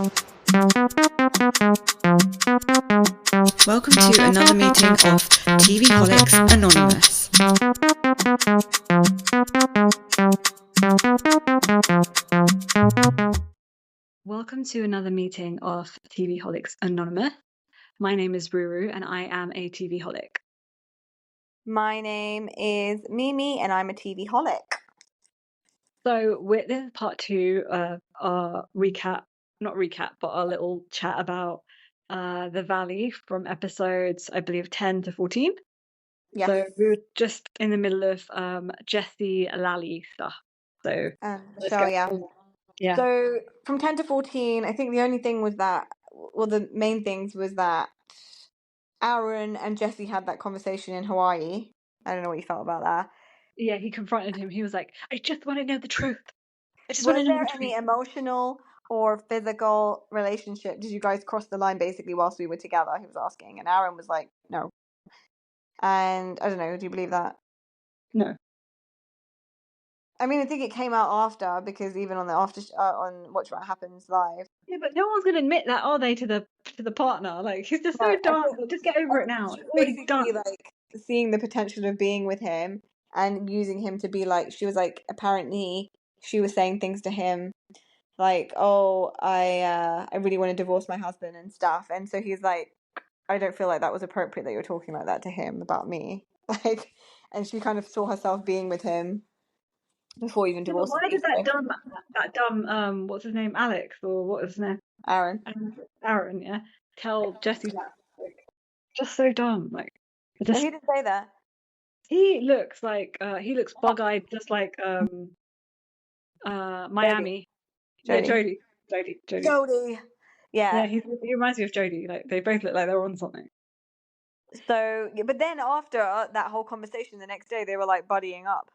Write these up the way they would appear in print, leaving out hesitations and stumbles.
Welcome to another meeting of TVholics Anonymous. Welcome to another meeting of TVholics Anonymous. My name is Ruru and I am a TVholic. My name is Mimi and I'm a TVholic. So this is part 2 of our not recap, but our little chat about the Valley from episodes, I believe, 10 to 14. Yes. So we were just in the middle of Jessie Lally stuff. So let's Michelle, go. yeah. Yeah. So from 10 to 14, I think the only thing was that, well, the main things was that Aaron and Jessie had that conversation in Hawaii. I don't know what you felt about that. Yeah, he confronted him. He was like, I just want to know the truth. I just Was want to know there the any truth. emotional or physical relationship? Did you guys cross the line basically whilst we were together? He was asking. And Aaron was like, no. And I don't know, do you believe that? No. I mean, I think it came out after, because even on the on Watch What Happens Live. Yeah, but no one's gonna admit that, are they, to the partner? Like, he's just so No, I dumb. think Just get over it now. she It's was already basically done. like seeing the potential of being with him and using him to be like, she was like, apparently she was saying things to him like, oh, I really want to divorce my husband and stuff. And so he's like, I don't feel like that was appropriate that you're talking like that to him about me. Like, and she kind of saw herself being with him before even Yeah, but divorcing why me. did that dumb what's his name, Alex, or what is his name? Aaron. Aaron, yeah, tell Jesse that? Like, just so dumb. Like, No, just he didn't say that. he looks like he looks bug-eyed, just like Jodie. Miami. Yeah, Jodie. Jodie. Jodie. Yeah. Yeah, he reminds me of Jodie. Like, they both look like they're on something. So, but then after that whole conversation, the next day they were like buddying up.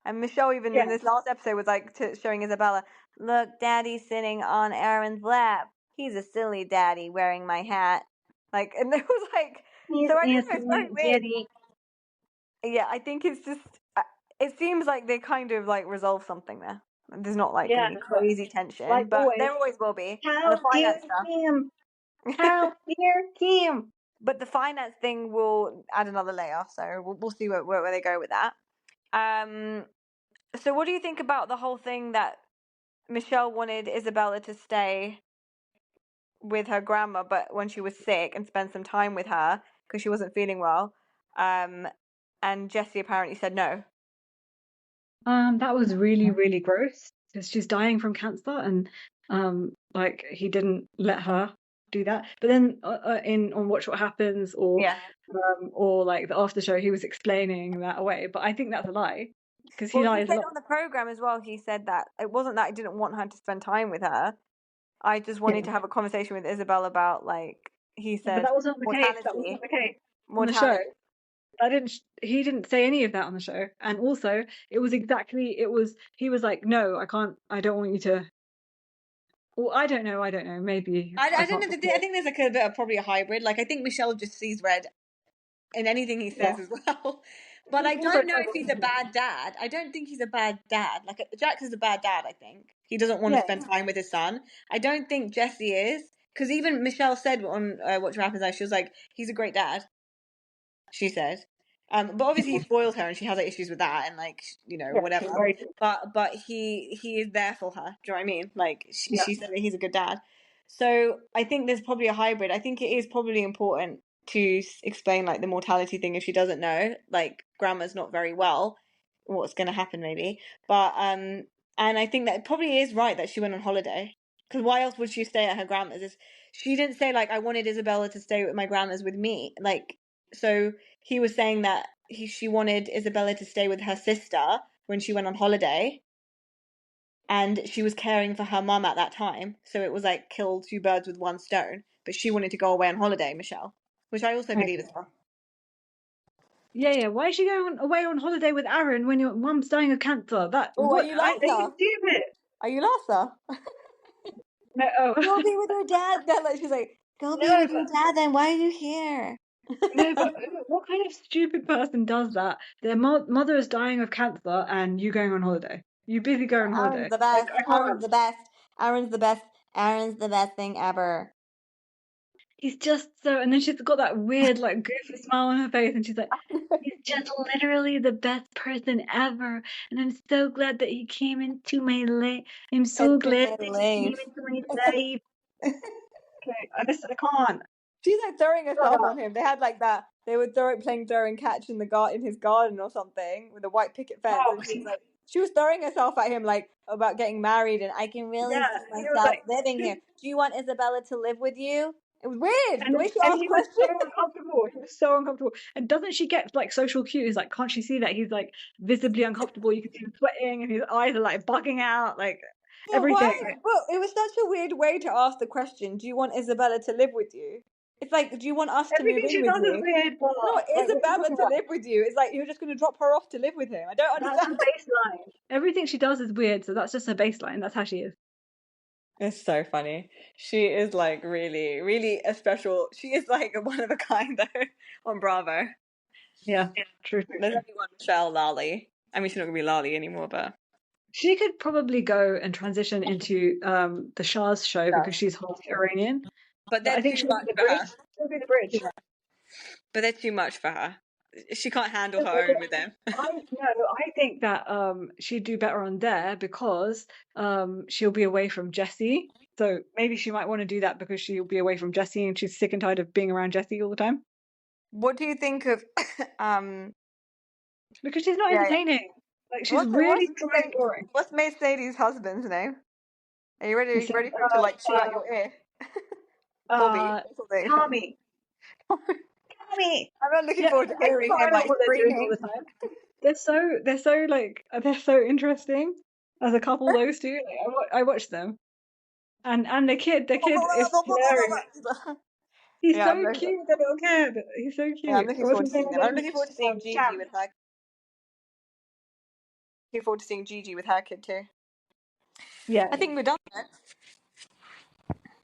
And Michelle, even in Yeah. this last episode, was like showing Isabella, look, Daddy's sitting on Aaron's lap. He's a silly daddy wearing my hat. Like, and it was like, so I don't know, it's very weird. Yeah, I think it's just, it seems like they kind of like resolve something there. There's not like going to be crazy tension, Like but always. there always will be. How And the dare finance stuff. him? How dare him? But the finance thing will add another layer, so we'll see where they go with that. So what do you think about the whole thing that Michelle wanted Isabella to stay with her grandma, but when she was sick, and spend some time with her because she wasn't feeling well, and Jessie apparently said no. That was really, really gross because she's dying from cancer, and like, he didn't let her do that. But then on Watch What Happens, Yeah. or like the after show, he was explaining that away. But I think that's a lie because he Well, he lies a said lot. on the program as well, he said that it wasn't that I didn't want her to spend time with her. I just wanted Yeah, to have a conversation with Isabel about, like, he but said, that wasn't the case. That wasn't mortality. the case on the show. Mortality. He didn't say any of that on the show. And also, he was like, no, I don't want you to. Well, I don't know, maybe I I don't can't know. recall. I think there's like a bit of probably a hybrid. Like, I think Michelle just sees red in anything he says as well. But I Also, don't know if he's a bad dad. I don't think he's a bad dad. Like, Jax is a bad dad, I think. He doesn't want to yeah, spend time with his son. I don't think Jesse is. Because even Michelle said on Watch What Happens Live, she was like, he's a great dad, she said. But obviously he spoils her and she has like issues with that and, like, you know, yeah, whatever. very true. But he is there for her. Do you know what I mean? Like, Yeah. she said that he's a good dad. So I think there's probably a hybrid. I think it is probably important to explain, like, the mortality thing if she doesn't know. Like, grandma's not very well. What's going to happen maybe? But and I think that it probably is right that she went on holiday. Because why else would she stay at her grandma's? She didn't say, like, I wanted Isabella to stay with my grandma's with me. Like, so he was saying that she wanted Isabella to stay with her sister when she went on holiday, and she was caring for her mum at that time. So it was like kill two birds with one stone. But she wanted to go away on holiday, Michelle, which I also believe as well. Yeah. Why is she going away on holiday with Aaron when your mum's dying of cancer? Are you Are you Lhasa? stupid? Are you Lhasa? No, oh. Go be with your dad. Then, like, she's like, go be No, with your dad. Then why are you here? no, but what kind of stupid person does that? Their mother is dying of cancer, and you going on holiday. You busy going on holiday. Aaron's the Like, best. I Aaron's can't. the best. Aaron's the best. Aaron's the best thing ever. He's just so, and then she's got that weird, like, goofy smile on her face, and she's like, he's just literally the best person ever, and I'm so glad that he came into my life. I'm so Into glad my that he came life. into my life. Okay, I can't. She's like throwing Shut herself up. on him. They had like that. They were playing throwing catch in in his garden or something with a white picket fence, Oh, and she was throwing herself at him like about getting married, and I can really yeah, see he was myself like, living here. Do you want Isabella to live with you? It was weird the way she and asked he was so questions. uncomfortable. He was so uncomfortable. And doesn't she get like social cues? Like, can't she see that he's like visibly uncomfortable? You can see him sweating, and his eyes are like bugging out, like But why? everything. Like, But it was such a weird way to ask the question. Do you want Isabella to live with you? It's like, do you want us to move everything in she with does is you? weird, but No, like, what are you Isabella talking to about? live with you. It's like you're just going to drop her off to live with him. I don't That's understand. her baseline. Everything she does is weird, so that's just her baseline. That's how she is. It's so funny. She is like really, really a special. She is like a one of a kind though on Bravo. Yeah, true, true, There's true. only one Michelle Lally. I mean, she's not gonna be Lally anymore, but She could probably go and transition into the Shah's show yeah. because she's half Iranian. But But they're I think too she'll be much the for bridge. her. She'll be the Too bridge. much. But they're too much for her. She can't handle No, her own but with them. I no, I think that she'd do better on there because she'll be away from Jesse. So maybe she might want to do that because she'll be away from Jesse and she's sick and tired of being around Jesse all the time. What do you think of Because she's not yeah, yeah. entertaining. Like she's really dry and boring. What's Mace Lady's husband's name? Are you ready? Are This you is ready for him to like chew out your ear? Bobby uh or something. Tommy. Tommy. I'm not looking Yeah, forward to I hearing him cry like what they're doing all screaming. the time. They're so like they're so interesting as a couple. Those two, like, I watch them, and the kid is hilarious. He's Yeah, so cute, the little kid. He's so I'm cute. looking What's forward his to name seeing them. I'm again? looking forward to seeing Gigi Champ. with her. Looking forward to seeing Gigi with her kid too. Yeah, I think we're done.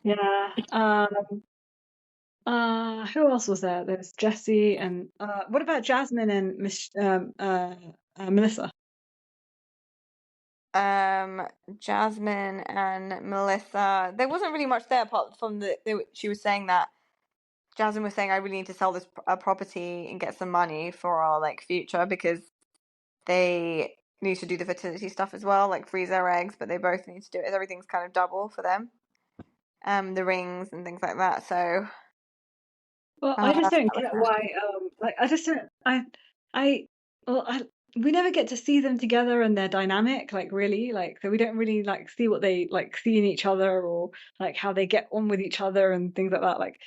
yeah. Who else was there? There's Jesse and what about Jasmine and Melissa? Jasmine and Melissa. There wasn't really much there apart from she was saying that Jasmine was saying I really need to sell this property and get some money for our like future because they need to do the fertility stuff as well, like freeze their eggs, but they both need to do it. Everything's kind of double for them. The rings and things like that. So Well, I just that's don't kind get of why, like, I just don't, I, well, we never get to see them together and their dynamic, like, really, like, so we don't really, like, see what they, like, see in each other or, like, how they get on with each other and things like that. Like,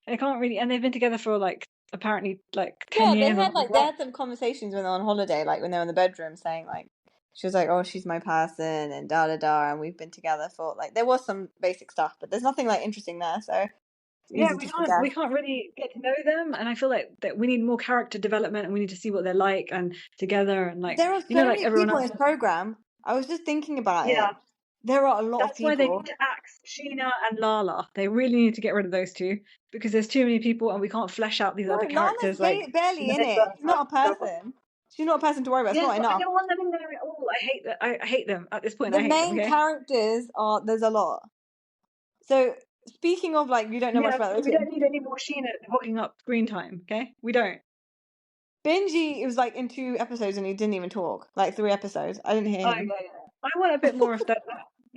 they can't really, and they've been together for, like, apparently, like, 10 yeah. years or something They like that. had some conversations when they're on holiday, like when they're in the bedroom, saying like she was like, "Oh, she's my person," and da da da, and we've been together for like there was some basic stuff, but there's nothing like interesting there, so it's Yeah, easy to forget. we can't really get to know them, and I feel like that we need more character development and we need to see what they're like and together and like, There are so like many everyone people in else. this program. I was just thinking about it. Yeah. There are a lot of That's why they people. need to axe Sheena and Lala. They really need to get rid of those two because there's too many people and we can't flesh out these No, other Lala's characters like barely in Melissa it. and She's not a stuff. person. She's not a person to worry about. It's Yes, not but I enough. don't want them in there at all. I hate that. I hate them at this point. The I hate them. main Okay. characters are there's a lot. So speaking of like you don't know much Yeah, about so those we two. don't need any more Sheena hogging up screen time. Okay, we don't. Benji, it was like in 2 episodes and he didn't even talk. Like 3 episodes. I didn't hear Oh him. yeah. I want a bit more of that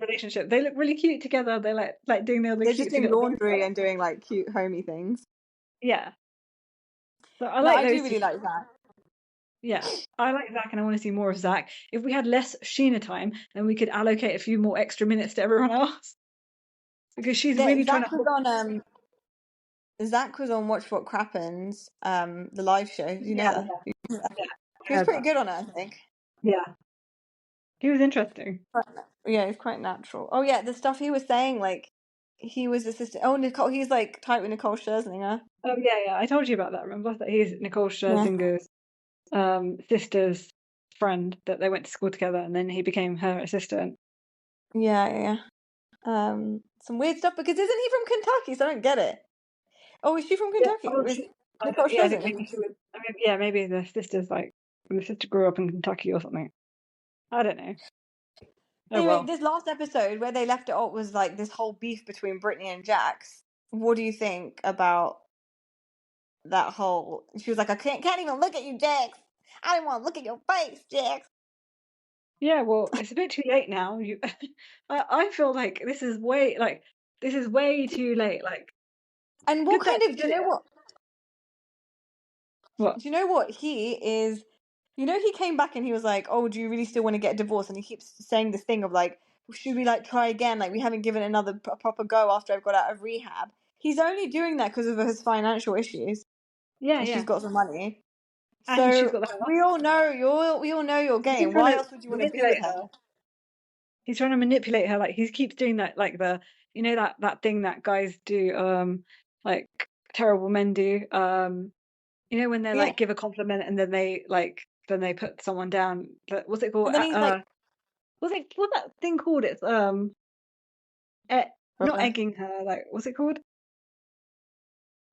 relationship. They look really cute together. They like doing their They're just cutesy doing little things. laundry and doing like cute homey things. Yeah. So I No, like I do those two. really like that. Yeah, I like Zach and I want to see more of Zach. If we had less Sheena time, then we could allocate a few more extra minutes to everyone else. Because she's really trying to Zach was on Zach was on Watch What Crappens, the live show. Do you know yeah, that? yeah, He I was heard pretty that. good on it, I think. Yeah, he was interesting. Yeah, he's quite natural. Oh yeah, the stuff he was saying, like he was assistant. Oh, Nicole, he's like tight with Nicole Scherzinger. Oh yeah, I told you about that. Remember that he's Nicole Yeah, Scherzinger's sister's friend that they went to school together, and then he became her assistant. yeah. Some weird stuff because isn't he from Kentucky? So I don't get it. Oh, is she from Yeah, Kentucky? oh, Was I Nicole yeah, I think Scherzinger? maybe she was. I mean, yeah, maybe the sister's like the sister grew up in Kentucky or something. I don't know. Oh Anyway, well. this last episode where they left it off was like this whole beef between Brittany and Jax. What do you think about that whole? She was like, I can't even look at you, Jax. I didn't want to look at your face, Jax. Yeah, well, it's a bit too late now. You, I feel like this is way too late. Like, And what good that kind she of? Do did you it. know what? What? Do you know what he is? You know, he came back and he was like, "Oh, do you really still want to get a divorce?" And he keeps saying this thing of like, "Should we like try again? Like, we haven't given another proper go after I've got out of rehab." He's only doing that because of his financial issues, Yeah, and she's yeah. got some money. And she's So got the house. we all know your He's just game. trying Why to else would you want to be with manipulate her? her. He's trying to manipulate her. Like he keeps doing that, like that thing that guys do, like terrible men do. When they Yeah. like give a compliment and then they put someone down. What's it called? And then he's like, What's that thing called? It's e not "Rubber, egging her. Like what's it called?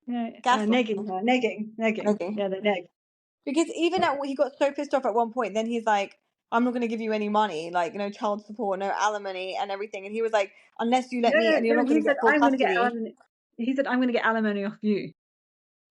Yeah, gaslighting negging her." her. Negging. Okay. Yeah, they neg. Because even at he got so pissed off at one point, then he's like, "I'm not going to give you any money, like no child support, no alimony, and everything." And he was like, "Unless you let No, me, no, and you're no. not going He to said get full I'm gonna get custody." alimony. He said I'm gonna get alimony off you.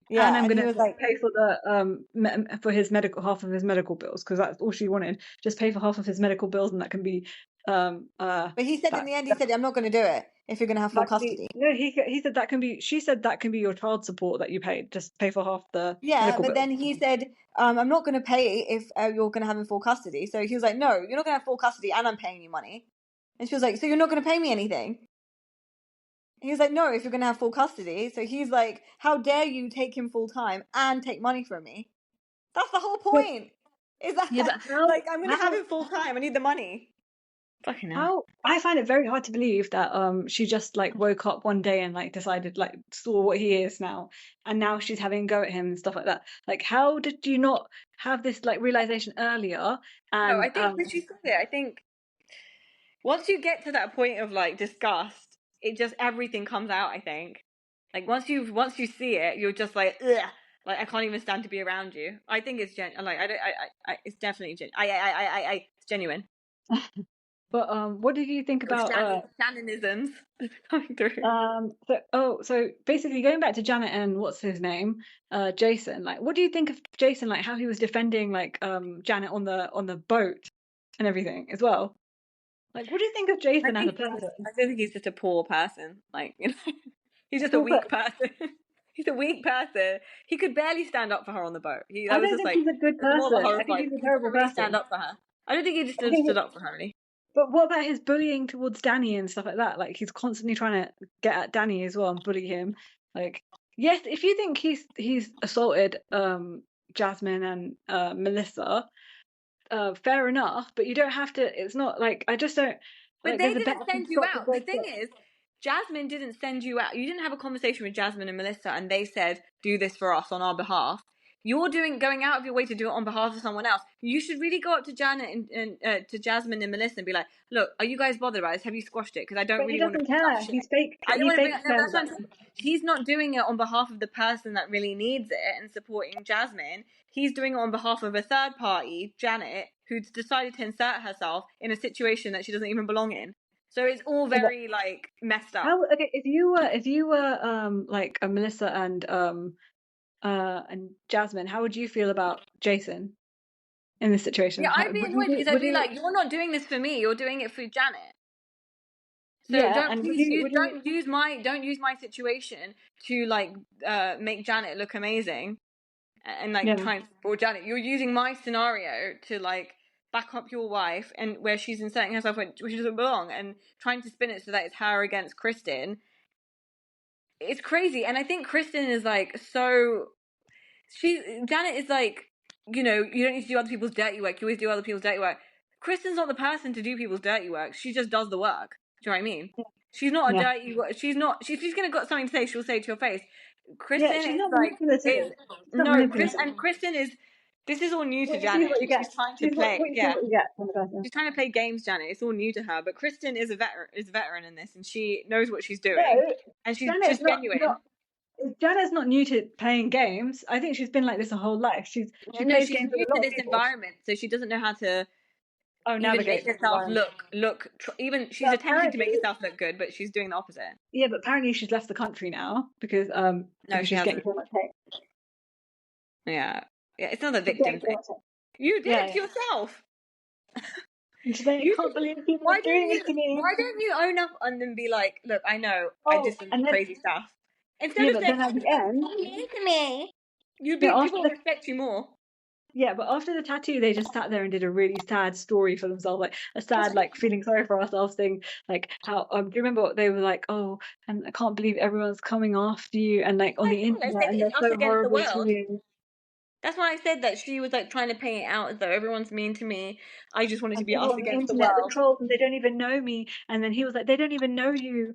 And Yeah, I'm and he gonna was like, pay for the for his medical half of his medical bills because that's all she wanted. Just pay for half of his medical bills, and that can be but he said in that the end, he said, "I'm not going to do it if you're going to have full that can be custody." no. He said that can be. She said that can be your child support that you paid. Just pay for half the Yeah, medical but bills. then he said, "I'm not going to pay if you're going to have him full custody." So he was like, "No, you're not going to have full custody, and I'm paying you money." And she was like, "So you're not going to pay me anything?" He was like, "No, if you're going to have full custody." So he's like, "How dare you take him full time and take money from me?" That's the whole But point. Is that yeah, but like I'm gonna have him full time? I need the money. Fucking hell. how I find it very hard to believe that she just like woke up one day and like decided like saw what he is now, and now she's having a go at him and stuff like that. Like, how did you not have this like realization earlier? No, And I think that she's got it. I think once you get to that point of like disgust, it just everything comes out. I think like once you see it, you're just like ugh. Like I can't even stand to be around you. I think it's like I don't it's definitely it's genuine. But what did you think Little about Shannonisms coming through. so basically going back to Janet and what's his name, Jason, like what do you think of Jason, like how he was defending like Janet on the boat and everything as well? Like what do you think of I Jason as a think person? I don't think he's just a poor person. Like he's just a Well, but weak person. He's a weak person. He could barely stand up for her on the boat. I That was don't just think like he's a good it was more of a person. I think horrifying. he's a He terrible didn't really stand person. up for her. I don't think he just I think stood up for her really. But what about his bullying towards Danny and stuff like that? Like he's constantly trying to get at Danny as well and bully him. Like, yes, if you think he's assaulted Jasmine and Melissa, fair enough, but you don't have to. It's not like I just don't But like. they There's a didn't better send you constructive out. way The to thing put it. is, Jasmine didn't send you out. You didn't have a conversation with Jasmine and Melissa, and they said, "Do this for us on our behalf." You're going out of your way to do it on behalf of someone else. You should really go up to Janet and to Jasmine and Melissa and be like, "Look, are you guys bothered about this? Have you squashed it? Because I don't But he really want to doesn't bring up care. shit. I don't He want to bring fake up. No, cares that's what I'm about saying. them. He's not doing it on behalf of the person that really needs it and supporting Jasmine. He's doing it on behalf of a third party, Janet, who's decided to insert herself in a situation that she doesn't even belong in. So it's all Yeah, but very like messed up. how? Okay, if you were like a Melissa and Jasmine, how would you feel about Jason in this Yeah, situation? I'd be Would you annoyed be? because I'd Would be you? like, you're not doing this for me. You're doing it for Janet. So Yeah, don't and please use would you? don't use my situation to like make Janet look amazing and like Yeah. try and support Janet. You're using my scenario to like back up your wife and where she's inserting herself where she doesn't belong and trying to spin it so that it's her against Kristen. It's crazy, and I think Kristen is like so. Janet is like, you don't need to do other people's dirty work. You always do other people's dirty work. Kristen's not the person to do people's dirty work. She just does the work. Do you know what I mean? She's not a Yeah. dirty. She's not. If she's gonna got something to say, she'll say it to your face. Yeah, Kristen she's is not like is manipulative. She's not no Chris manipulative. and Kristen is. This is all new to What you see is Janet. what you get. She's trying to She's play. what you see is Yeah, what you get from the person. she's trying to play games, Janet. It's all new to her. But Kristen is a veteran. Is a veteran in this, and she knows what she's No, doing, and she's Janet is just genuine. not Janet's not new to playing games. I think she's been like this her whole life. She No, plays she's games with new a to lot of this people. environment, so she doesn't know how to. even make navigate the herself environment. even she's But attempting to apparently, make herself look good, but she's doing the opposite. yeah, but apparently she's left the country now No, because she she's getting hasn't. so much hate. Yeah. Yeah, it's not a She's getting victim so thing. much hate. You Yeah, did yeah. to yourself. And she's like, I You can't should, believe people are doing this to me. why don't you own up and then be like, look, I know I did Oh, some and then crazy stuff. Instead yeah, of but saying, then at the end, "Oh, mean to me," no, after people the will respect you more. yeah, but after the tattoo, they just sat there and did a really sad story for themselves, like a sad, like feeling sorry for ourselves thing, like how do you remember what they were like? Oh, and I can't believe everyone's coming after you, and like on I the think I internet, said and it's they're us so against the horrible to world. you. That's why I said that she was like trying to paint it out as though everyone's mean to me. I just wanted to And be people us on the against the internet, the world. trolls, and they don't even know me. And then he was like, they don't even know you,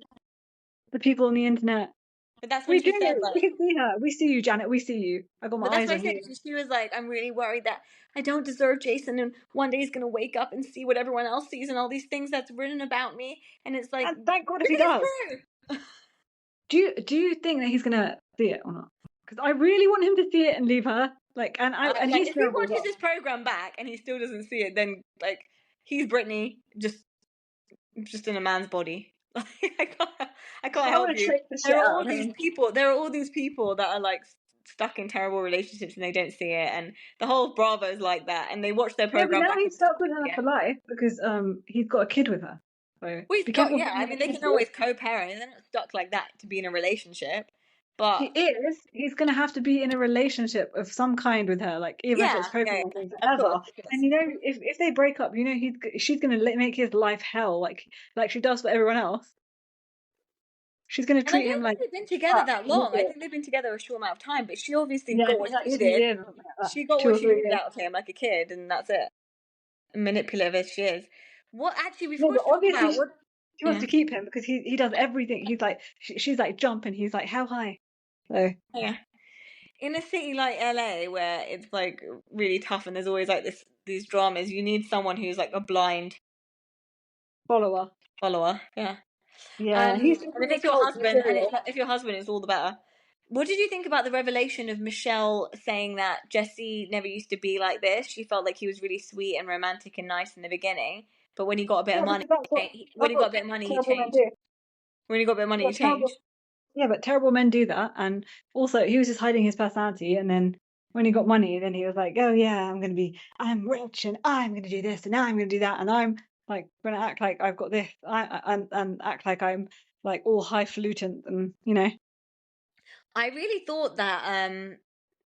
the people on the internet. But that's when We do. she said We like, can see her. We see you, Janet. We see you. I got my but that's eyes why I on said you. she was like, I'm really worried that I don't deserve Jason, and one day he's gonna wake up and see what everyone else sees and all these things that's written about me, and it's like, And thank God if he maybe it's does. true. Do you think that he's gonna see it or not? Because I really want him to see it and leave her. Like, and Like he's if he terrible as watches well. this program back and he still doesn't see it, then like he's Brittany, just in a man's body. Like I can't I help want to you. trick the shit out of him. There are all these people that are like stuck in terrible relationships and they don't see it, and the whole Bravo is like that, and they watch their Yeah, but program now back and he's stuck with her yeah. for life because he's got a kid with her. So Well, he's be got careful yeah. I bringing mean, your they kids can here. always co-parent. They're not stuck like that to be in a relationship, He but is. He's gonna have to be in a relationship of some kind with her, like even if it's yeah, co-parenting, of whatever. course, of And course. if they break up, she's gonna make his life hell, like she does for everyone else. She's gonna And I treat him don't like think they've been together crap. that long. I think they've been together a short amount of time, but she obviously Yeah, I got think what like she 2 needed. years or something like that. She got two what or she three needed years. out of him, like a kid, and that's it. Manipulative as she is. What actually, No, before we but talk obviously about what, she wants yeah, to keep him because he does everything. He's like she's like jump and he's like how high. So yeah, in a city like LA where it's like really tough and there's always like these dramas, you need someone who's like a blind follower. follower. Yeah. Yeah, he's just And if a it's your cult husband, and material. if your husband, it's all the better. What did you think about the revelation of Michelle saying that Jesse never used to be like this? She felt like he was really sweet and romantic and nice in the beginning, but when he got a bit of Yeah, money, because that's what when that's he got what a bit of money, he terrible men changed. do. When he got a bit of money, Yeah, he changed. yeah, but terrible men do that. And also, he was just hiding his personality. And then when he got money, then he was like, "Oh yeah, I'm rich, and I'm gonna do this, and now I'm gonna do that, and I'm like gonna act like I've got this, and act like I'm like all highfalutin, and I really thought that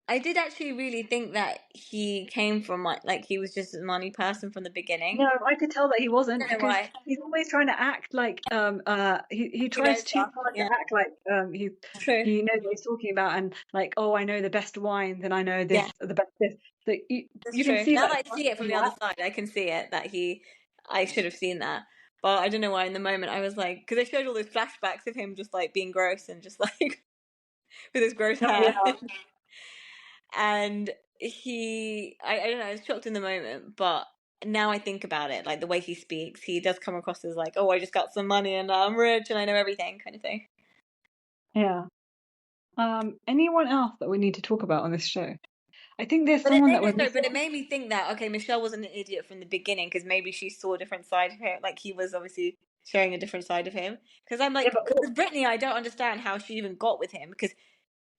I did actually really think that he came from like he was just a money person from the beginning. No, I could tell that he I wasn't don't know because why. he's always trying to act like he He tries knows too stuff. hard to Yeah, act like true. he knows what he's talking about and like, oh, I know the best wines and I know Yeah, the best this. So that's you can true. see Now that that he's I trying see to it from do the other that. side, I can see it that I should have seen that. But I don't know why in the moment I was like, because they showed all those flashbacks of him just like being gross and just like with his gross Oh hair. yeah. And I don't know, I was shocked in the moment, but now I think about it, like the way he speaks, he does come across as like, oh, I just got some money and I'm rich and I know everything kind of thing. Yeah. Anyone else that we need to talk about on this show? I think there's But it someone made that me we're sorry, but missing. it made me think that okay, Michelle wasn't an idiot from the beginning because maybe she saw a different side of him. Like he was obviously showing a different side of him. Because I'm Yeah, like, but because with Brittany, I don't understand how she even got with him because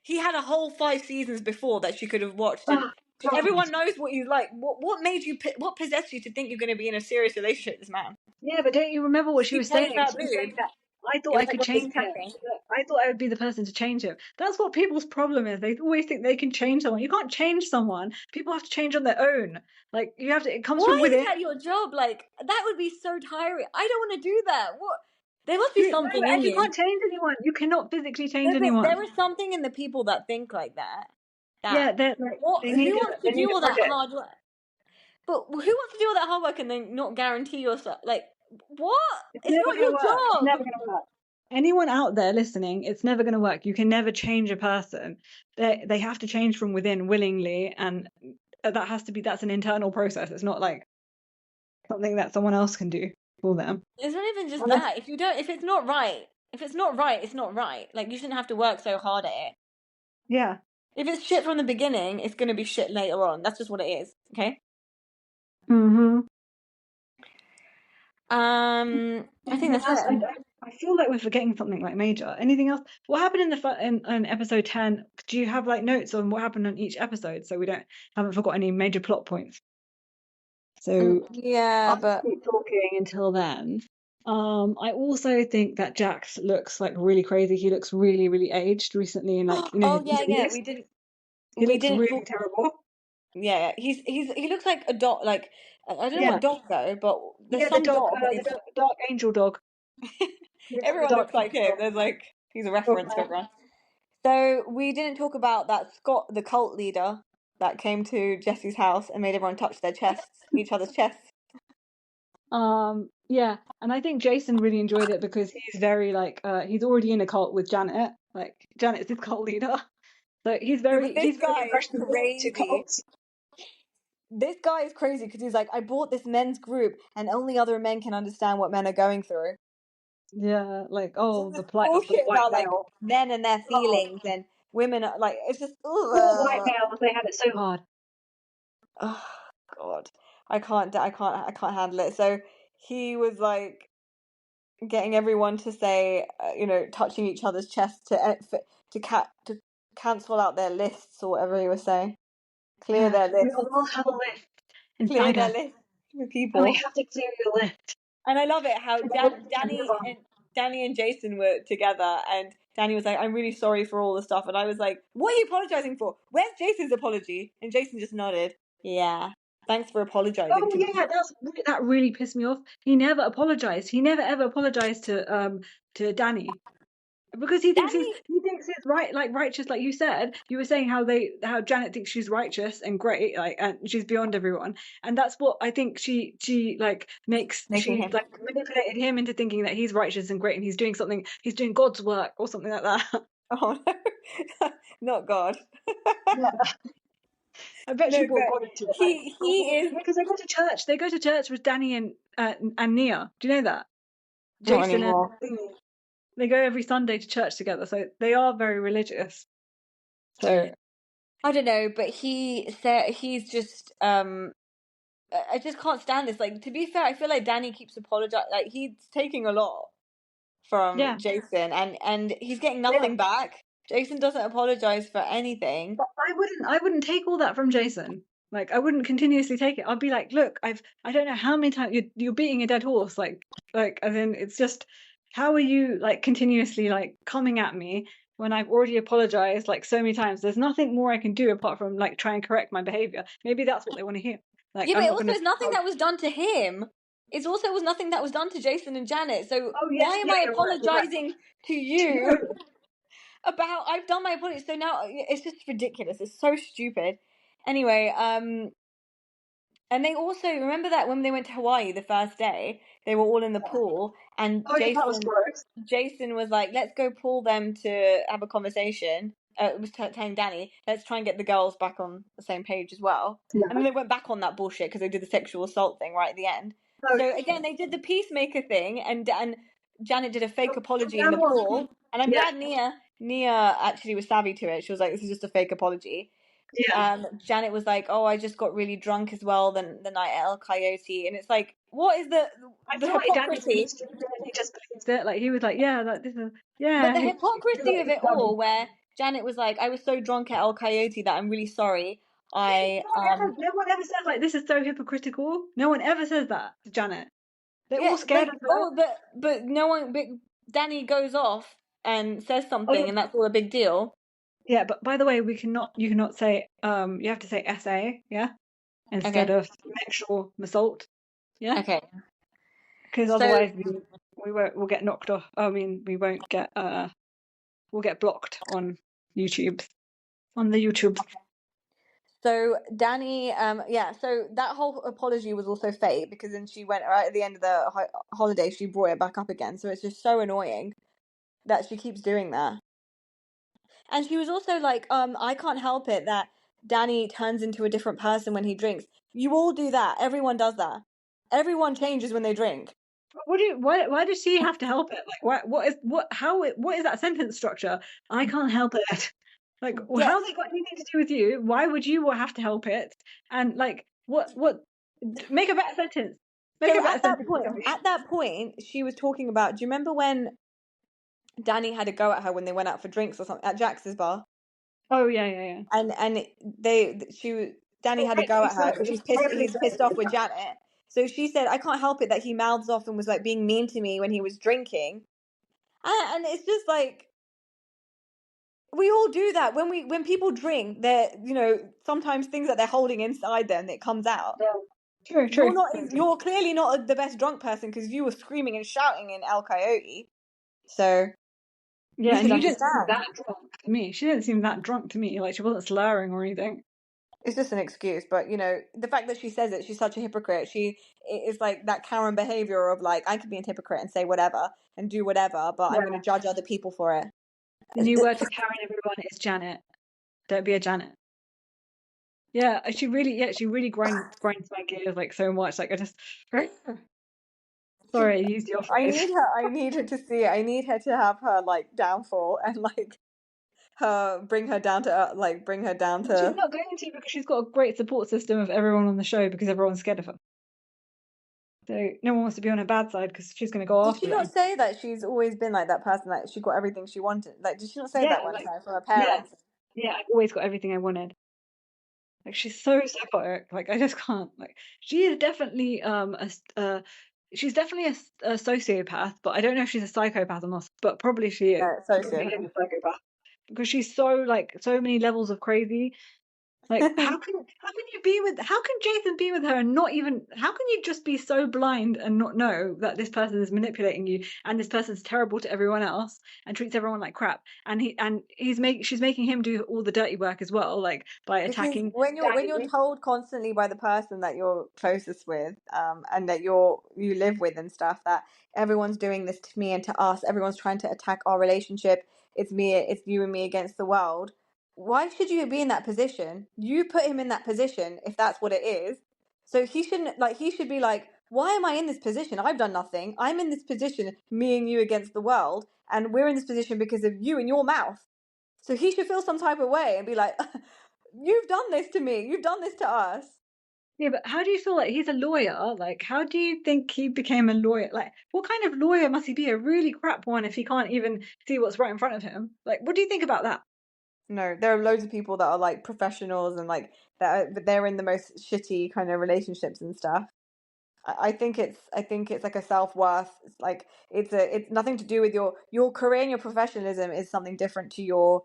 he had a whole 5 seasons before that she could have watched, and oh God. everyone knows what he's like. What made you? What possessed you to think you're going to be in a serious relationship with this man? Yeah, but don't you remember what Just she keep was playing saying? that She was saying boob. that I thought It I was like could a change boob him. tapping. I thought I would be the person to change him. That's what people's problem is. They always think they can change someone. You can't change someone. People have to change on their own. Like you have to. It comes from Why is within. that your job? Like that would be so tiring. I don't want to do that. What? There must be No, something in and you you. can't change anyone. You cannot physically change No, but anyone. there is something in the people that think like that. That Yeah, they're like what? Who wants to they need do a all that project. hard work? But who wants to do all that hard work and then not guarantee yourself? Like what? It's It's never not gonna your work. It's job. never gonna work. Anyone out there listening, it's never gonna work. You can never change a person. They have to change from within willingly, and that's an internal process. It's not like something that someone else can do for them. It's not even just Unless, that. If it's not right, it's not right. Like you shouldn't have to work so hard at it. yeah. If it's shit from the beginning, it's gonna be shit later on. That's just what it is. Okay. Hmm. I think Anything that's else? it. I feel like we're forgetting something like major. Anything else? What happened in in episode 10? Do you have like notes on what happened on each episode so we don't haven't forgot any major plot points? So Yeah, I'll but keep talking until then. I also think that Jax looks like really crazy. He looks really, really aged recently in like, you know, his oh yeah, yeah. interviews. He We looks didn't really talk. terrible. Yeah, he looks like a dog. Like I don't know Yeah. what dog though, but there's Yeah, the some dog, dog. the It's dark angel dog. He looks like the everyone dark looks like angel him. dog. There's like he's a Oh, reference for everyone. So we didn't talk about that Scott, the cult leader, that came to Jesse's house and made everyone touch their chests, each other's chests. yeah, and I think Jason really enjoyed it because he's very like he's already in a cult with Janet. Like Janet's his cult leader. So Yeah, but this he's very guy is impressionable to crazy. cults. This guy is crazy because he's like, I bought this men's group and only other men can understand what men are going through. Yeah, like It's all oh, this the plight of the bullshit white about like male. men and their Oh, feelings and women are like it's just poor white ugh. males, they had it so hard. Oh God. I can't handle it. So he was like getting everyone to say, touching each other's chests to cancel out their lists or whatever he was saying. Clear Yeah, their we lists. all have a lift Clear inside their us, lists with and we people. have to clear your lift. And I love it how And then we move on. Danny and Jason were together, and Danny was like, "I'm really sorry for all the stuff," and I was like, "What are you apologizing for? Where's Jason's apology?" And Jason just nodded. Yeah, thanks for apologizing Oh to yeah, me. that really pissed me off. He never apologized. He never ever apologized to Danny. Because Danny, he thinks it's right, like righteous, like you said. You were saying how Janet thinks she's righteous and great, like, and she's beyond everyone. And that's what I think she like makes making she him. like manipulated him into thinking that he's righteous and great and he's doing God's work or something like that. Oh no, not God. Yeah, I bet she No, brought but God into it. Like, he is because they go to church. They go to church with Danny and Nia. Do you know that? not Jason and anymore. Thingy. They go every Sunday to church together, so they are very religious. So I don't know, but he said he's just I just can't stand this. Like to be fair, I feel like Danny keeps apologizing. Like he's taking a lot from yeah, Jason, and he's getting yeah. nothing back. Jason doesn't apologize for anything. But I wouldn't take all that from Jason. Like I wouldn't continuously take it. I'd be like, look, I don't know how many times you're beating a dead horse. Like as in it's just how are you like continuously like coming at me when I've already apologized like so many times? There's nothing more I can do apart from like try and correct my behavior. Maybe that's what they want to hear. Like Yeah, but I'm it not also gonna is nothing oh, that was done to him. It's also was nothing that was done to Jason and Janet. So oh yes, why am yeah, I you're right, you're right. apologizing to you about I've done my apology? So now it's just ridiculous. It's so stupid. Anyway, and they also remember that when they went to Hawaii the first day, they were all in the pool, and Oh yeah, that was gross. Jason was like, "Let's go pull them to have a conversation." It was telling Danny, "Let's try and get the girls back on the same page as well." Yeah. And then they went back on that bullshit because they did the sexual assault thing right at the end. Oh So yeah. again, they did the peacemaker thing, and Janet did a fake From apology in now the on, pool. And I'm yeah, glad Nia actually was savvy to it. She was like, "This is just a fake apology." yeah. Janet was like, "Oh, I just got really drunk as well the night at El Coyote," and it's like, what is I the feel like Danny's really hypocrisy? stupid and he just believes it. Like he was like, yeah, like this is But yeah. the He hypocrisy like of it all, where Janet was like, "I was so drunk at El Coyote that I'm really sorry." I no one ever says like this is so hypocritical. No one ever says that to Janet. They're yeah, all scared of her. but no one, but Danny goes off and says Oh yeah, something, and that's all a big deal. yeah. But by the way, you cannot say you have to say SA, yeah, instead Okay, of sexual assault, yeah, okay. because So otherwise we'll get knocked off. I mean, we won't get we'll get blocked on YouTube on the YouTube. So Danny, yeah, so that whole apology was also fake because then she went right at the end of the holiday, she brought it back up again. So it's just so annoying that she keeps doing that. And she was also like, I can't help it that Danny turns into a different person when he drinks. You all do that. Everyone does that. Everyone changes when they drink. Why does she have to help it? Like what is that sentence structure? I can't help it. Like Yes. how's it got anything to do with you? Why would you have to help it? And like what make a better sentence. Make So a better sentence. at that point, she was talking about. Do you remember when Danny had a go at her when they went out for drinks or something at Jax's bar? Oh yeah, yeah, yeah. And Danny Well, had a go rightfully at her because so. she's pissed. Rightfully He's so. pissed off with Janet. So she said, "I can't help it that he mouths off and was like being mean to me when he was drinking." And it's just like we all do that when people drink. They're sometimes things that they're holding inside them that comes out. Yeah. True, You're true. not. You're clearly not the best drunk person because you were screaming and shouting in El Coyote. So Yeah, we and could you didn't seem understand. that drunk to me. She didn't seem that drunk to me. Like she wasn't slurring or anything. It's just an excuse, but the fact that she says it, she's such a hypocrite. She is like that Karen behavior of like, I could be a hypocrite and say whatever and do whatever, but I'm going to Yeah. judge other people for it. The new word for Karen, everyone, is Janet. Don't be a Janet. Yeah, she really grinds my gears like so much. Like I just, sorry, I used your phrase. I need her to see it. I need her to have her like downfall and like bring her down to bring her down But she's to. not going to because she's got a great support system of everyone on the show because everyone's scared of her. So no one wants to be on her bad side because she's going to go Did she after not them. say that she's always been like that person, that she got everything she wanted? Like, did she not say Yeah, that one like time from her yeah, parents? yeah. I've always got everything I wanted. Like she's so psychotic. Like I just can't. Like she is definitely she's definitely a sociopath, but I don't know if she's a psychopath or not. But probably she is. No, She probably is sociopath. a psychopath because she's so like so many levels of crazy. Like how can Jason be with her and not even how can you just be so blind and not know that this person is manipulating you and this person's terrible to everyone else and treats everyone like crap and she's making him do all the dirty work as well, like by Because attacking when you're Danny. told constantly by the person that you're closest with, and that you live with and stuff, that everyone's doing this to me and to us, everyone's trying to attack our relationship. It's you and me against the world. Why should you be in that position? You put him in that position if that's what it is. So he should be like, why am I in this position? I've done nothing. I'm in this position, me and you against the world, and we're in this position because of you and your mouth. So he should feel some type of way and be like, you've done this to me. You've done this to us. Yeah, but how do you feel like he's a lawyer? Like, how do you think he became a lawyer? Like, what kind of lawyer must he be? A really crap one if he can't even see what's right in front of him. Like, what do you think about that? No, there are loads of people that are like professionals and like but they're in the most shitty kind of relationships and stuff. I think it's like a self-worth. It's like it's nothing to do with your career and your professionalism is something different to your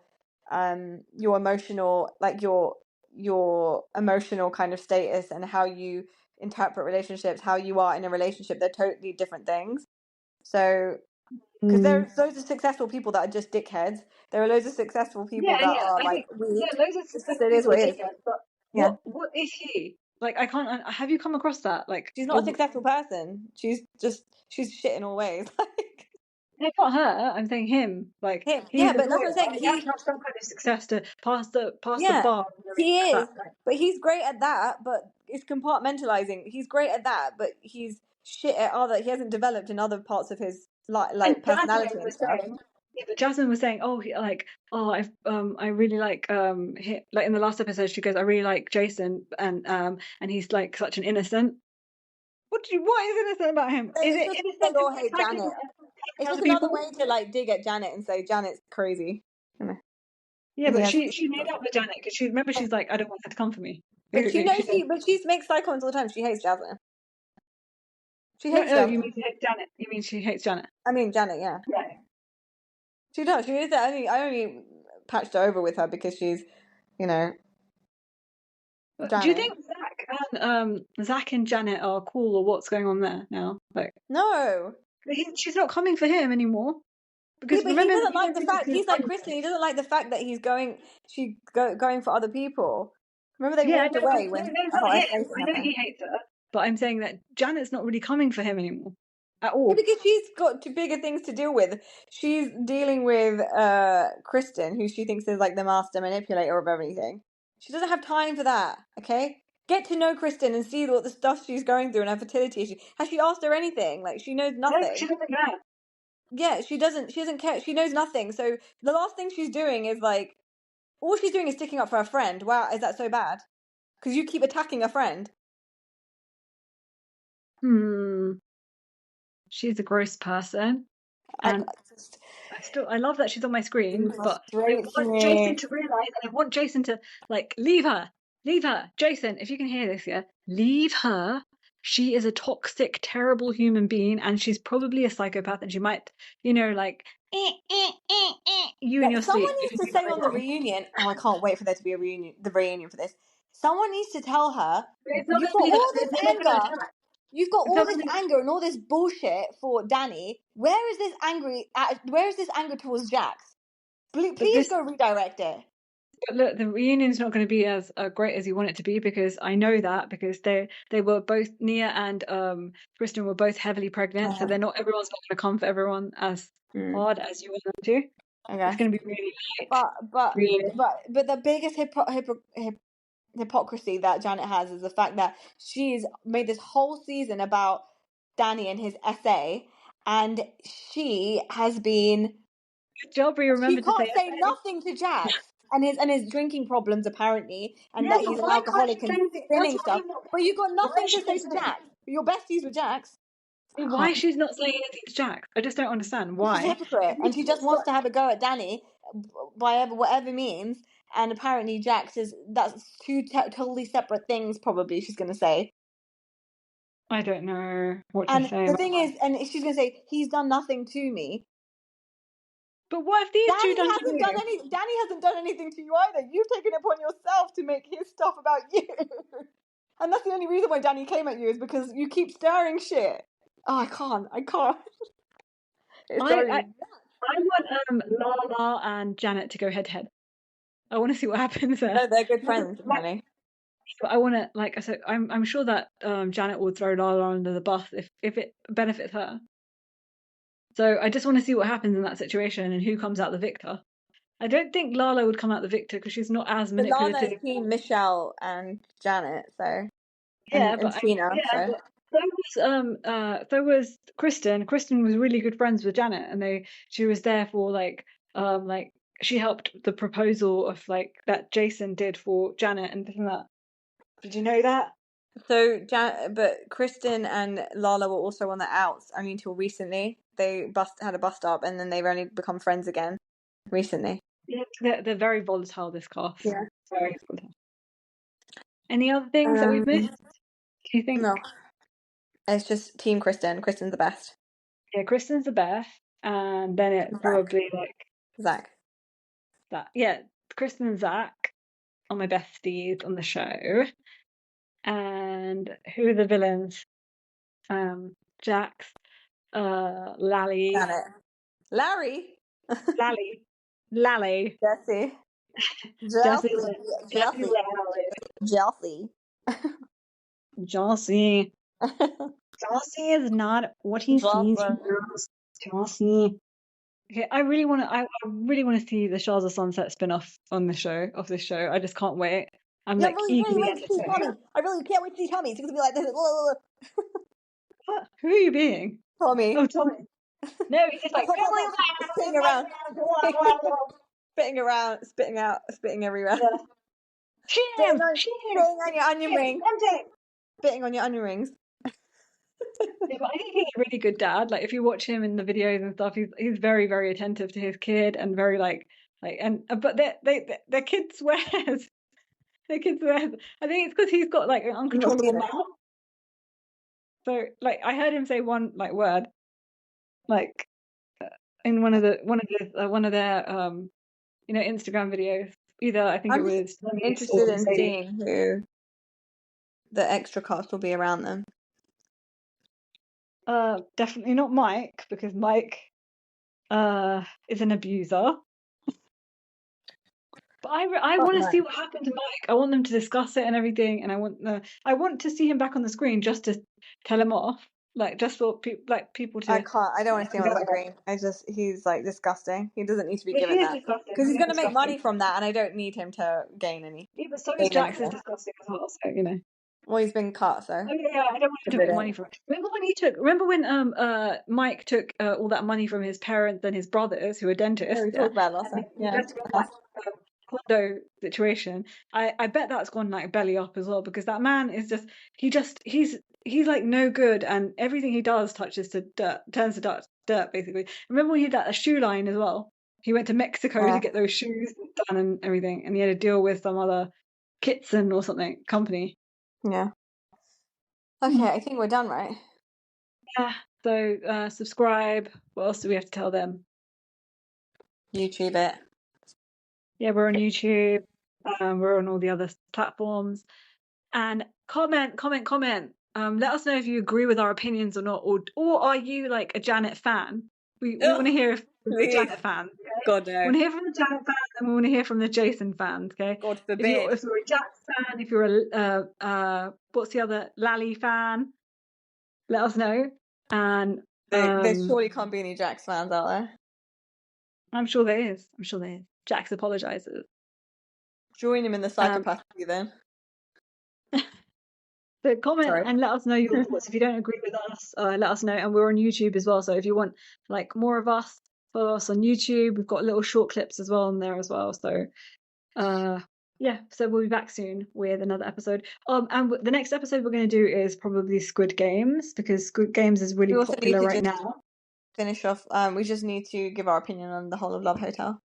emotional, like your emotional kind of status and how you interpret relationships, how you are in a relationship. They're totally different things. So because Mm. there's loads of successful people that are just dickheads. There are loads of successful people Yeah, that yeah. are I like think weak. yeah, loads of It's just successful it is people are what it is. dickheads, but Yeah. what is he? Like, I can't. Have you come across that? Like, She's not a successful person. She's shit in all ways. Like no, not her. I'm saying him. Like, him. he's Yeah, a but that's what lawyer. I'm saying. He has to have some kind of success to pass the Yeah, bar. he is. That, But he's great at that, but it's compartmentalizing. He's great at that, but he's shit at other he hasn't developed in other parts of his and like Jasmine personality and was stuff. saying, yeah, but Jasmine was saying, oh, I really like like in the last episode, she goes, I really like Jason, and he's like such an innocent. What is innocent about him? Is It's it just they innocent all of hate Janet. It's attacking just other another people? way to like dig at Janet and say Janet's crazy. You know, Yeah, he but has. she made up with Janet because she's like, I don't want her to come for me. But she Basically, knows she said, she makes side comments all the time. She hates Jasmine. She no, hates no, you Jasmine. mean she hates Janet? You mean she hates Janet? I mean Janet, yeah. Yeah. She does. She is. I only patched her over with her because she's, you know, But do you Janet. think Zach and Janet are cool, or what's going on there now? Like, No. she's not coming for him anymore Yeah, because but he remember doesn't he like went the to this fact group he's like Kristen. He doesn't like the fact that going for other people. Remember they Yeah, walked no, away no, when no, not him. isolation I know happened. he hates her, but I'm saying that Janet's not really coming for him anymore at Yeah, all. because she's got two bigger things to deal with. She's dealing with Kristen, who she thinks is like the master manipulator of everything. She doesn't have time for that. Okay, get to know Kristen and see what the stuff she's going through and her fertility issue. Has she asked her anything? Like she knows No, she nothing. doesn't care. Yeah, she doesn't. She doesn't care. She knows nothing. So the last thing she's doing is like all she's doing is sticking up for her friend. Wow, is that so bad? Because you keep attacking a friend. Hmm. She's a gross person, I and just I love that she's on my screen, but I frustrates want Jason me. to realize, and I want Jason to like leave her, Jason. If you can hear this, yeah, leave her. She is a toxic, terrible human being, and she's probably a psychopath, and she might, like you in Yeah, your someone sleep if you needs to do say something on the wrong. reunion. Oh, I can't wait for there to be a reunion. The reunion for this. Someone needs to tell her But it's not you've going to got be her. all this They're not going to anger. attack. You've got It's all not this going to be. anger and all this bullshit for Danny. Where is this Where is this anger towards Jax? But Please this, go redirect it. but look, the reunion's not going to be as great as you want it to be because I know that because they were both Nia and Kristen were both heavily pregnant, so they're not everyone's not going to come for everyone as Mm, hard as you want them to. It's okay. going to be really light, But but really. but the biggest hypocrisy that Janet has is the fact that she's made this whole season about Danny and his essay, and she has been Good job, we she remembered to say can't say essay. nothing to Jax and his drinking problems apparently, and Yeah, that but he's an why can't she alcoholic say and anything? That's spinning what stuff. I'm not. But you got Why nothing is to she say not to saying? Jax. You're besties with Jax. I Why can't. she's not saying anything to Jack? I just don't understand She's a why. hypocrite, and she just wants to have a go at Danny by whatever means. And apparently, Jax is that's two totally separate things. Probably she's gonna say. I don't know what to And say the about thing that. is, and she's gonna say he's done nothing to me. But what have these two done to you? Danny hasn't done anything to you either. You've taken it upon yourself to make his stuff about you. And that's the only reason why Danny came at you is because you keep stirring shit. Oh, I can't. It's I, driving I me. I want Lala and Janet to go head to head. I want to see what happens there. No, they're good Like, friends, apparently. I want to, like I said, I'm sure that Janet will throw Lala under the bus if it benefits her. So I just want to see what happens in that situation and who comes out the victor. I don't think Lala would come out the victor because she's not as But Lana manipulative. is team Michelle and Janet, so Yeah, and but Tina, yeah, so but so was Kristen. Kristen was really good friends with Janet, and she was there for like she helped the proposal of like that Jason did for Janet and this and that. Did you know that? But Kristen and Lala were also on the outs. I mean, till recently, they had a bust up, and then they've only become friends again recently. Yeah, they're very volatile. This cast, Yeah. very volatile. Any other things that we've missed? Um, Do you think? no, it's just Team Kristen. Kristen's the best. Yeah, Kristen's the best, and then it's Zach. probably like Zach. that. Yeah, Kristen and Zach are my besties on the show. And who are the villains? Jax, Lally, Janet. Larry. Lally, Lally, Jesse. Jesse, Jesse. Jesse, Jesse. Jesse. Jossie. Jossie is not what he seems he Jesse. is. Jossie. Okay, I really want to. I really want to see the Shahs of Sunset spin-off on the show of this show. I just can't wait. I'm Yeah, I'm like really, really eagerly waiting to see anticipating. Tommy. I really can't wait to see Tommy. It's gonna be like this. What? Who are you being? Tommy. Oh, Tommy. No, he's just like Spitting around. Spitting around, spitting everywhere. yeah. Shoot him! Shoot him! Spitting on your onion rings. Empty! Spitting on your onion rings. Yeah, but I think he's a really good dad. Like if you watch him in the videos and stuff, he's very very attentive to his kid and very like and but their kid swears. Their kid swears. I think it's because he's got like an I'm not uncontrollable seeing it. mouth. So like I heard him say one like word like in one of their Instagram videos. Either I think it I'm just was Denise or interested in Mercedes. seeing who the extra cast will be around them. Definitely not Mike because Mike is an abuser. But I Fuck want to no. see what happened to Mike. I want them to discuss it and everything, and I want to see him back on the screen just to tell him off, like just for people I to. can't. I don't want to see him on the screen. He's like disgusting. He doesn't need to be Yeah, he given is that disgusting. because He he's is gonna make disgusting. money from that, and I don't need him to gain any. Yeah, but so is Gain Jax is anything. disgusting as well. So you know. Well, he's been cut, so Oh yeah, I don't want him to make money from it. Remember when Mike took all that money from his parents and his brothers who were yeah, dentists, we yeah, talked about it last and time. he Yeah. invested all that condo situation, I bet that's gone like belly up as well, because that man is he's like no good, and everything he does touches to dirt, turns to dirt basically. Remember when he did that a shoe line as well? He went to Mexico to Yeah. get those shoes done and everything, and he had to deal with some other Kitson or something company. Yeah. Okay, I think we're done, right? Yeah. So subscribe. What else do we have to tell them? YouTube it. Yeah, we're on YouTube. We're on all the other platforms. And comment. Let us know if you agree with our opinions or not, or are you like a Janet fan? We want to hear from the Please. Janet fans. Okay? God We no. want to hear from the Janet fans, and we want to hear from the Jason fans. Okay. God If forbid. you're a Jack fan, if you're a what's the other Lally fan, let us know. And There surely can't be any Jax fans out there. I'm sure there is. Jax apologizes. Join him in the psychopathy then. So comment Sorry. and let us know your thoughts. If you don't agree with us, let us know. And we're on YouTube as well. So if you want like more of us, follow us on YouTube. We've got little short clips as well on there as well. So yeah, so we'll be back soon with another episode. And the next episode we're going to do is probably Squid Games, because Squid Games is really We also need popular to right just now. finish off. We just need to give our opinion on the whole of Love Hotel.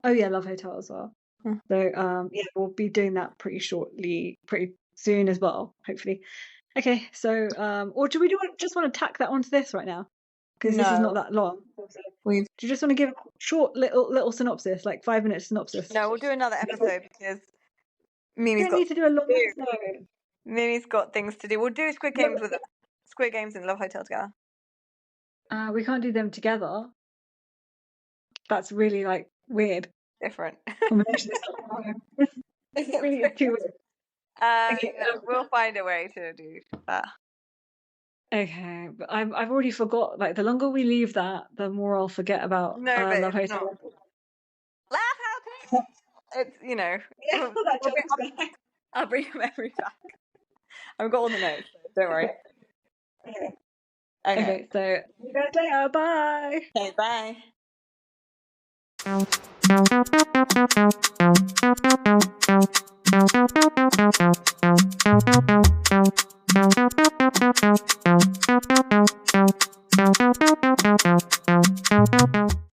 Oh yeah, Love Hotel as well. Yeah. So yeah, we'll be doing that pretty soon as well, hopefully. Okay, so or do we just want to tack that onto this right now? Because this is not No, that long. we've Do you just want to give a short little synopsis, like 5-minute synopsis? no. We'll do another episode because You Mimi's don't got need to do a long do. episode. Mimi's got things to do. We'll do Squid Yeah, Games with Squid Games and Love Hotel together. we can't do them together. That's really like weird Different. combination. It's really is too weird. Okay, We'll find a way to do that. okay, but I've already forgot. Like the longer we leave that, the more I'll forget about No, but Love it's Hotel. Love Hotel. It's Yeah, that joke's back. I'll bring your memory back. I've got all the notes, so don't worry. Okay. Okay. Okay, so see you guys later. Bye. Okay, bye.